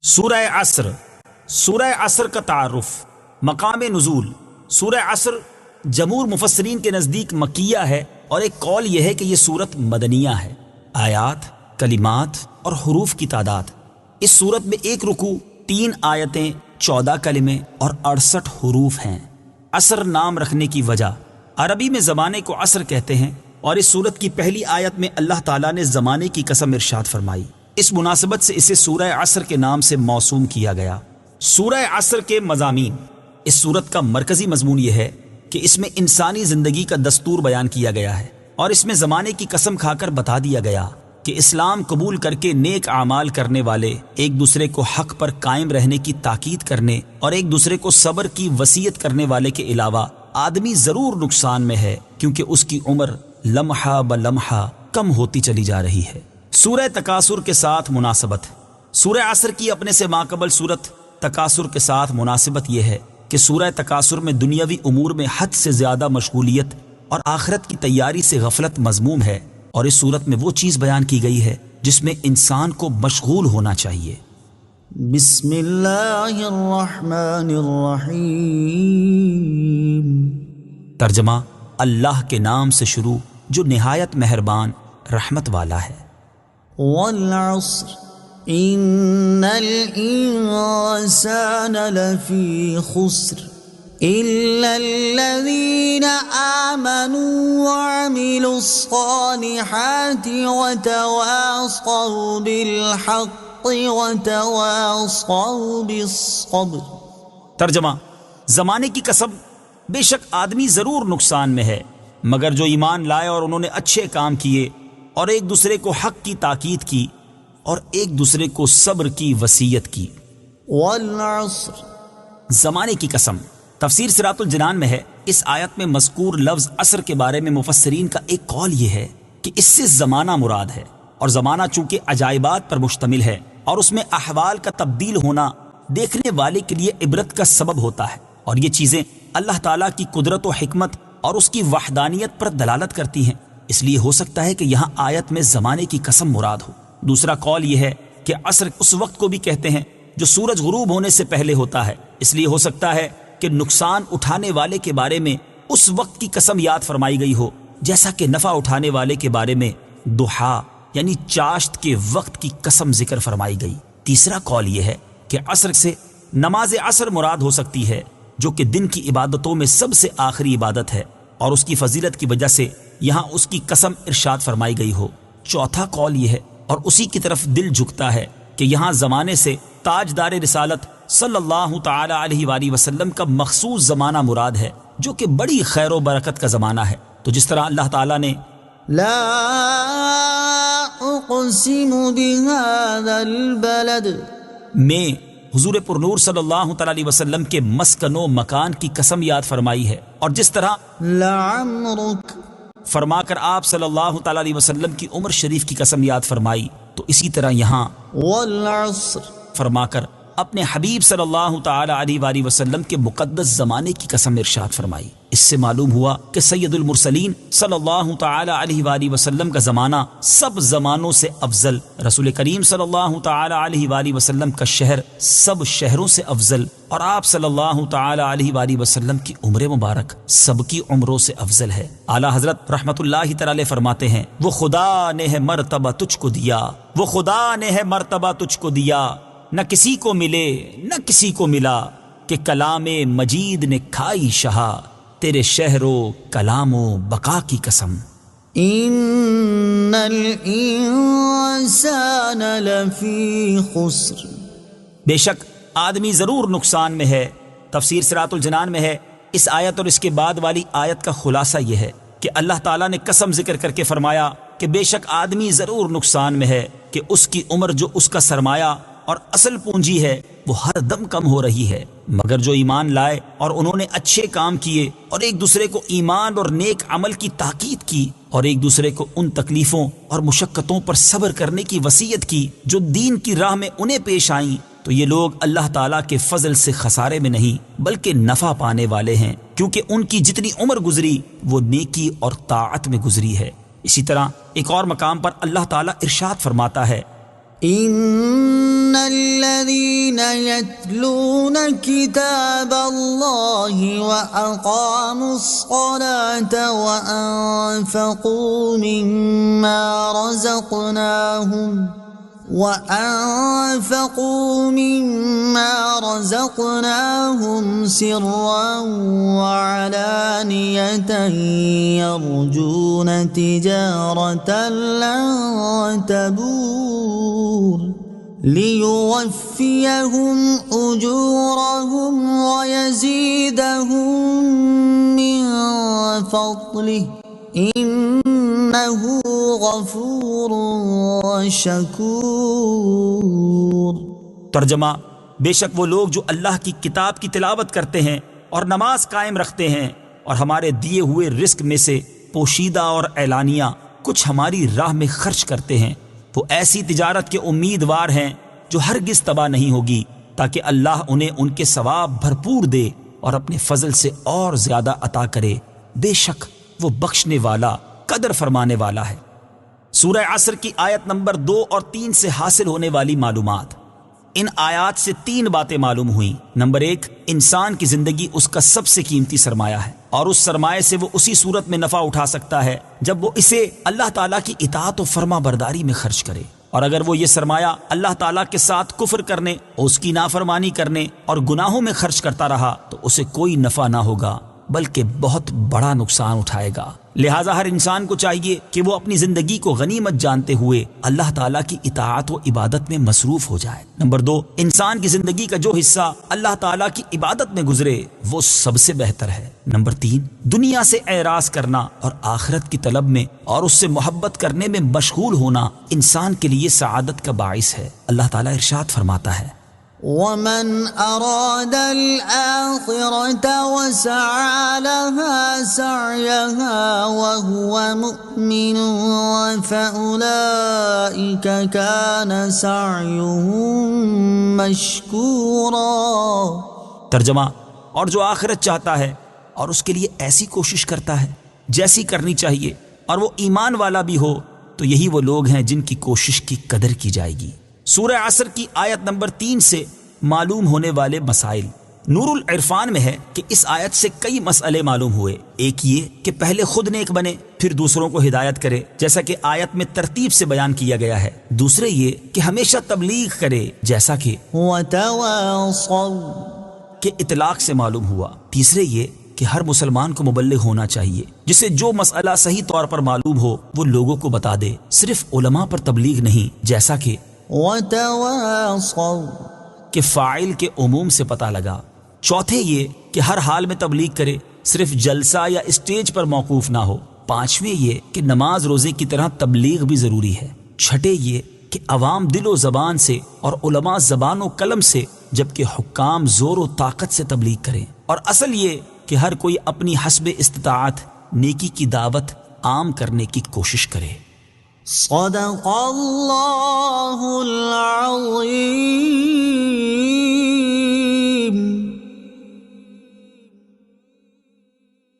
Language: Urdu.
سورہ عصر. سورہ عصر کا تعارف. مقام نزول. سورہ عصر جمہور مفسرین کے نزدیک مکیہ ہے، اور ایک قول یہ ہے کہ یہ سورت مدنیہ ہے. آیات، کلمات اور حروف کی تعداد: اس سورت میں ایک رکوع، 3 آیتیں، 14 کلمے اور 68 حروف ہیں. عصر نام رکھنے کی وجہ: عربی میں زمانے کو عصر کہتے ہیں، اور اس سورت کی پہلی آیت میں اللہ تعالیٰ نے زمانے کی قسم ارشاد فرمائی. اس مناسبت سے اسے سورہ عصر کے نام سے موسوم کیا گیا. سورہ عصر کے مضامین. اس سورت کا مرکزی مضمون یہ ہے کہ اس میں انسانی زندگی کا دستور بیان کیا گیا ہے، اور اس میں زمانے کی قسم کھا کر بتا دیا گیا کہ اسلام قبول کر کے نیک اعمال کرنے والے ایک دوسرے کو حق پر قائم رہنے کی تاکید کرنے اور ایک دوسرے کو صبر کی وصیت کرنے والے کے علاوہ آدمی ضرور نقصان میں ہے، کیونکہ اس کی عمر لمحہ بلمحہ کم ہوتی چلی جا رہی ہے. سورہ تکاثر کے ساتھ مناسبت. سورہ عصر کی اپنے سے ماقبل سورت تکاثر کے ساتھ مناسبت یہ ہے کہ سورہ تکاثر میں دنیاوی امور میں حد سے زیادہ مشغولیت اور آخرت کی تیاری سے غفلت مذموم ہے، اور اس سورت میں وہ چیز بیان کی گئی ہے جس میں انسان کو مشغول ہونا چاہیے. بسم اللہ الرحمن الرحیم. ترجمہ: اللہ کے نام سے شروع جو نہایت مہربان رحمت والا ہے. والعصر ان الانسان لفی خسر الا الذین آمنوا وعملوا الصالحات وتواصوا بالحق وتواصوا بالصبر. ترجمہ: زمانے کی قسم، بے شک آدمی ضرور نقصان میں ہے، مگر جو ایمان لائے اور انہوں نے اچھے کام کیے اور ایک دوسرے کو حق کی تاکید کی اور ایک دوسرے کو صبر کی وصیت کی. والعصر زمانے کی قسم. تفسیر صراط الجنان میں ہے، اس آیت میں مذکور لفظ عصر کے بارے میں مفسرین کا ایک قول یہ ہے کہ اس سے زمانہ مراد ہے، اور زمانہ چونکہ عجائبات پر مشتمل ہے اور اس میں احوال کا تبدیل ہونا دیکھنے والے کے لیے عبرت کا سبب ہوتا ہے، اور یہ چیزیں اللہ تعالیٰ کی قدرت و حکمت اور اس کی وحدانیت پر دلالت کرتی ہیں، اس لیے ہو سکتا ہے کہ یہاں آیت میں زمانے کی قسم مراد ہو. دوسرا قول یہ ہے کہ عصر اس وقت کو بھی کہتے ہیں جو سورج غروب ہونے سے پہلے ہوتا ہے، اس لیے ہو سکتا ہے کہ نقصان اٹھانے والے کے بارے میں اس وقت کی قسم یاد فرمائی گئی ہو، جیسا کہ نفع اٹھانے والے کے بارے میں ضحیٰ یعنی چاشت کے وقت کی قسم ذکر فرمائی گئی. تیسرا قول یہ ہے کہ عصر سے نماز عصر مراد ہو سکتی ہے، جو کہ دن کی عبادتوں میں سب سے آخری عبادت ہے، اور اس کی فضیلت کی وجہ سے یہاں اس کی قسم ارشاد فرمائی گئی ہو. چوتھا قول یہ ہے، اور اسی کی طرف دل جھکتا ہے، کہ یہاں زمانے سے تاجدار رسالت صلی اللہ تعالی علیہ وآلہ وسلم کا مخصوص زمانہ مراد ہے، جو کہ بڑی خیر و برکت کا زمانہ ہے. تو جس طرح اللہ تعالیٰ نے لا اقسم بهذا البلد میں حضور پرنور صلی اللہ تعالی علیہ وسلم کے مسکن و مکان کی قسم یاد فرمائی ہے، اور جس طرح لعمرک فرما کر آپ صلی اللہ تعالی علیہ وسلم کی عمر شریف کی قسم یاد فرمائی، تو اسی طرح یہاں والعصر فرما کر اپنے حبیب صلی اللہ تعالی علیہ وآلہ وسلم کے مقدس زمانے کی قسم ارشاد فرمائی. اس سے معلوم ہوا کہ سید المرسلین صلی اللہ تعالی علیہ وآلہ وسلم کا زمانہ سب زمانوں سے افضل، رسول کریم صلی اللہ تعالی علیہ وآلہ وسلم کا شہر سب شہروں سے افضل، اور آپ صلی اللہ تعالی علیہ وآلہ وسلم کی عمر مبارک سب کی عمروں سے افضل ہے. اعلیٰ حضرت رحمت اللہ تعالی فرماتے ہیں، وہ خدا نے ہے مرتبہ تجھ کو دیا، وہ خدا نے ہے مرتبہ تجھ کو دیا، نہ کسی کو ملے نہ کسی کو ملا، کہ کلام مجید نے کھائی شہا، تیرے شہر و کلام و بقا کی قسم. ان الانسان لفی خسر بے شک آدمی ضرور نقصان میں ہے. تفسیر صراط الجنان میں ہے، اس آیت اور اس کے بعد والی آیت کا خلاصہ یہ ہے کہ اللہ تعالیٰ نے قسم ذکر کر کے فرمایا کہ بے شک آدمی ضرور نقصان میں ہے، کہ اس کی عمر جو اس کا سرمایہ اور اصل پونجی ہے وہ ہر دم کم ہو رہی ہے، مگر جو ایمان لائے اور انہوں نے اچھے کام کیے اور ایک دوسرے کو ایمان اور نیک عمل کی تاکید کی اور ایک دوسرے کو ان تکلیفوں اور مشقتوں پر صبر کرنے کی وصیت کی جو دین کی راہ میں انہیں پیش آئیں، تو یہ لوگ اللہ تعالیٰ کے فضل سے خسارے میں نہیں بلکہ نفع پانے والے ہیں، کیونکہ ان کی جتنی عمر گزری وہ نیکی اور طاعت میں گزری ہے. اسی طرح ایک اور مقام پر اللہ تعالیٰ ارشاد فرماتا ہے، ان الذين يتلون كتاب الله وأقاموا الصلاة وأنفقوا مما رزقناهم سرا وعلانية يرجون تجارة لن تبور ليوفيهم أجورهم ويزيدهم من فضله إنه غفور شکور۔ ترجمہ: بے شک وہ لوگ جو اللہ کی کتاب کی تلاوت کرتے ہیں اور نماز قائم رکھتے ہیں اور ہمارے دیے ہوئے رزق میں سے پوشیدہ اور اعلانیہ کچھ ہماری راہ میں خرچ کرتے ہیں، وہ ایسی تجارت کے امیدوار ہیں جو ہرگز تباہ نہیں ہوگی، تاکہ اللہ انہیں ان کے ثواب بھرپور دے اور اپنے فضل سے اور زیادہ عطا کرے۔ بے شک وہ بخشنے والا، قدر فرمانے والا ہے۔ سورہ عصر کی آیت نمبر 2 اور 3 سے حاصل ہونے والی معلومات۔ ان آیات سے 3 باتیں معلوم ہوئیں۔ نمبر 1، انسان کی زندگی اس کا سب سے قیمتی سرمایہ ہے، اور اس سرمایہ سے وہ اسی صورت میں نفع اٹھا سکتا ہے جب وہ اسے اللہ تعالیٰ کی اطاعت و فرما برداری میں خرچ کرے، اور اگر وہ یہ سرمایہ اللہ تعالیٰ کے ساتھ کفر کرنے، اس کی نافرمانی کرنے اور گناہوں میں خرچ کرتا رہا تو اسے کوئی نفع نہ ہوگا بلکہ بہت بڑا نقصان اٹھائے گا۔ لہٰذا ہر انسان کو چاہیے کہ وہ اپنی زندگی کو غنیمت جانتے ہوئے اللہ تعالیٰ کی اطاعت و عبادت میں مصروف ہو جائے۔ نمبر 2، انسان کی زندگی کا جو حصہ اللہ تعالیٰ کی عبادت میں گزرے وہ سب سے بہتر ہے۔ نمبر 3، دنیا سے اعراض کرنا اور آخرت کی طلب میں اور اس سے محبت کرنے میں مشغول ہونا انسان کے لیے سعادت کا باعث ہے۔ اللہ تعالیٰ ارشاد فرماتا ہے: ومن أراد الآخرة وسعى لها سعيها وهو مؤمن فأولئك كان سعيهم مشكورا۔ ترجمہ: اور جو آخرت چاہتا ہے اور اس کے لیے ایسی کوشش کرتا ہے جیسی کرنی چاہیے اور وہ ایمان والا بھی ہو تو یہی وہ لوگ ہیں جن کی کوشش کی قدر کی جائے گی۔ سورہ عصر کی آیت نمبر 3 سے معلوم ہونے والے مسائل۔ نور العرفان میں ہے کہ اس آیت سے کئی مسئلے معلوم ہوئے۔ ایک یہ کہ پہلے خود نیک بنے پھر دوسروں کو ہدایت کرے، جیسا کہ آیت میں ترتیب سے بیان کیا گیا ہے۔ دوسرے یہ کہ ہمیشہ تبلیغ کرے، جیسا کہ وتواصوا کہ اطلاق سے معلوم ہوا۔ تیسرے یہ کہ ہر مسلمان کو مبلغ ہونا چاہیے، جسے جو مسئلہ صحیح طور پر معلوم ہو وہ لوگوں کو بتا دے، صرف علماء پر تبلیغ نہیں، جیسا کہ وتواصوا کہ فاعل کے عموم سے پتہ لگا۔ چوتھے یہ کہ ہر حال میں تبلیغ کرے، صرف جلسہ یا اسٹیج پر موقوف نہ ہو۔ پانچویں یہ کہ نماز روزے کی طرح تبلیغ بھی ضروری ہے۔ چھٹے یہ کہ عوام دل و زبان سے اور علماء زبان و قلم سے، جبکہ حکام زور و طاقت سے تبلیغ کریں۔ اور اصل یہ کہ ہر کوئی اپنی حسب استطاعت نیکی کی دعوت عام کرنے کی کوشش کرے۔ صدق اللہ العظیم۔